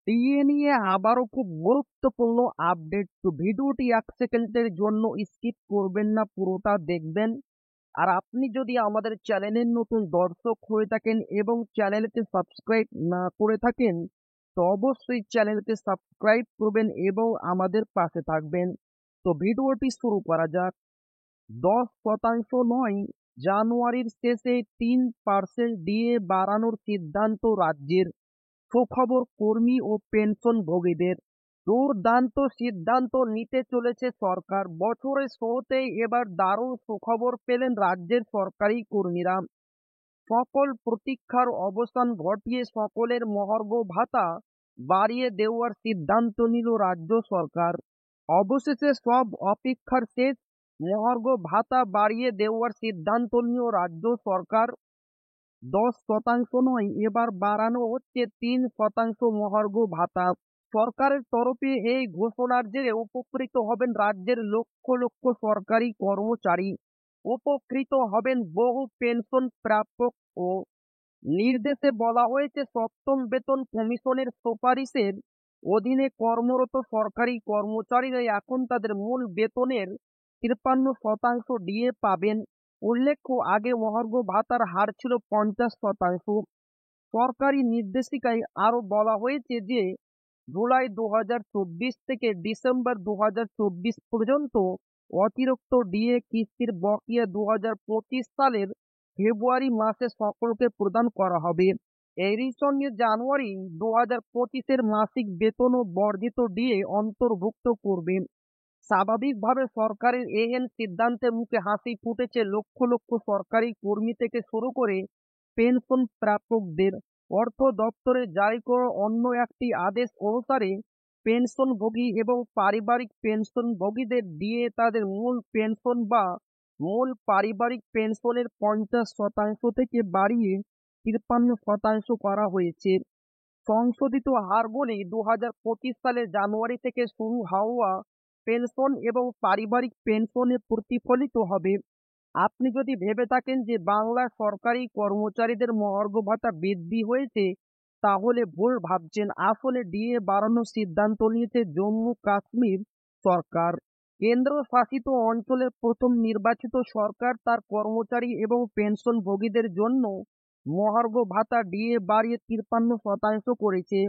DA নিয়ে আবারও খুব গুরুত্বপূর্ণ আপডেট। তো ভিডিওটি ১ সেকেন্ডের জন্য স্কিপ করবেন না, পুরোটা দেখবেন। আর আপনি যদি আমাদের চ্যানেলের নতুন দর্শক হয়ে থাকেন এবং চ্যানেলকে সাবস্ক্রাইব না করে থাকেন, তো অবশ্যই চ্যানেলকে সাবস্ক্রাইব করবেন এবং আমাদের পাশে থাকবেন। তো ভিডিওটি শুরু করা যাক। ১০% নয়, জানুয়ারির শেষে ৩% ডিএ বাড়ানোর সিদ্ধান্ত রাজ্যের। সুখবর কর্মী ও পেনশনভোগীদের। দুর্দান্ত সিদ্ধান্ত নিতে চলেছে সরকার। বছরের শুরুতেই এবার দারুণ সুখবর পেলেন রাজ্যের সরকারি কর্মীরা। সকল প্রতীক্ষার অবসান ঘটিয়ে সকলের মহার্ঘ ভাতা বাড়িয়ে দেওয়ার সিদ্ধান্ত নিল রাজ্য সরকার। অবশেষে সব অপেক্ষার শেষ, মহার্ঘ ভাতা বাড়িয়ে দেওয়ার সিদ্ধান্ত নিল রাজ্য সরকার। ১০% নয়, এবার বাড়ানো হচ্ছে ৩% মহার্ঘ ভাতা। সরকারের তরফে এই ঘোষণার জেরে উপকৃত হবেন রাজ্যের লক্ষ লক্ষ সরকারি কর্মচারী। উপকৃত হবেন বহু পেনশন প্রাপক ও নির্দেশে বলা হয়েছে সপ্তম বেতন কমিশনের সুপারিশের অধীনে কর্মরত সরকারি কর্মচারীরা এখন তাদের মূল বেতনের ৫৩% ডিএ পাবেন। উল্লেখ্য, আগে মহার্ঘ ভাতার হার ছিল ৫০%। সরকারি নির্দেশিকায় আরও বলা হয়েছে যে জুলাই ২০২৪ থেকে ডিসেম্বর ২০২৪ পর্যন্ত অতিরিক্ত ডিএ কিস্তির বকেয়া ২০২৫ সালের ফেব্রুয়ারি মাসে সকলকে প্রদান করা হবে। এরই সঙ্গে জানুয়ারি ২০২৫-এর মাসিক বেতনও বর্ধিত ডিএ অন্তর্ভুক্ত করবে। স্বাভাবিকভাবে সরকারের এই সিদ্ধান্তে মুখে হাসি ফুটেছে লক্ষ লক্ষ সরকারি কর্মী থেকে শুরু করে পেনশন প্রাপকদের। অর্থ দপ্তরে জারি করা অন্য একটি আদেশ অনুসারে পেনশনভোগী এবং পারিবারিক পেনশনভোগীদের দিয়ে তাদের মূল পেনশন বা মূল পারিবারিক পেনশনের ৫০% থেকে বাড়িয়ে ৫৩% করা হয়েছে। সংশোধিত হারগুলি ২০২৫ সালের জানুয়ারি থেকে শুরু হওয়া পেনশন এবং পারিবারিক পেনশনে প্রতিফলিত হবে। আপনি যদি ভেবে থাকেন যে বাংলার সরকারি কর্মচারীদের মহার্ঘ ভাতা বৃদ্ধি হয়েছে, তাহলে ভুল ভাবছেন। আসলে ডিএ বাড়ানোর সিদ্ধান্ত নিয়েছে জম্মু কাশ্মীর সরকার। কেন্দ্রশাসিত অঞ্চলের প্রথম নির্বাচিত সরকার তার কর্মচারী এবং পেনশনভোগীদের জন্য মহার্ঘ ভাতা ডিএ বাড়িয়ে ৫৩% করেছে।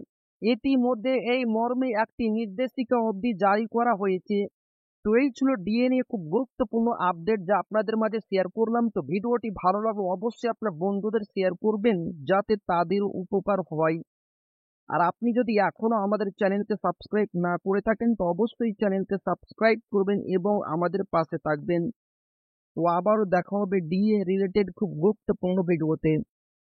ইতিমধ্যে এই মর্মে একটি নির্দেশিকা অবধি জারি করা হয়েছে। তো এই ছিল ডিএ নিয়ে খুব গুরুত্বপূর্ণ আপডেট যা আপনাদের মাঝে শেয়ার করলাম। তো ভিডিওটি ভালো লাগলে অবশ্যই আপনার বন্ধুদের শেয়ার করবেন যাতে তাদের উপকার হয়। আর আপনি যদি এখনো আমাদের চ্যানেলকে সাবস্ক্রাইব না করে থাকেন, তো অবশ্যই চ্যানেলকে সাবস্ক্রাইব করবেন এবং আমাদের পাশে থাকবেন। তো আবারও দেখা হবে ডিএ রিলেটেড খুব গুরুত্বপূর্ণ ভিডিওতে।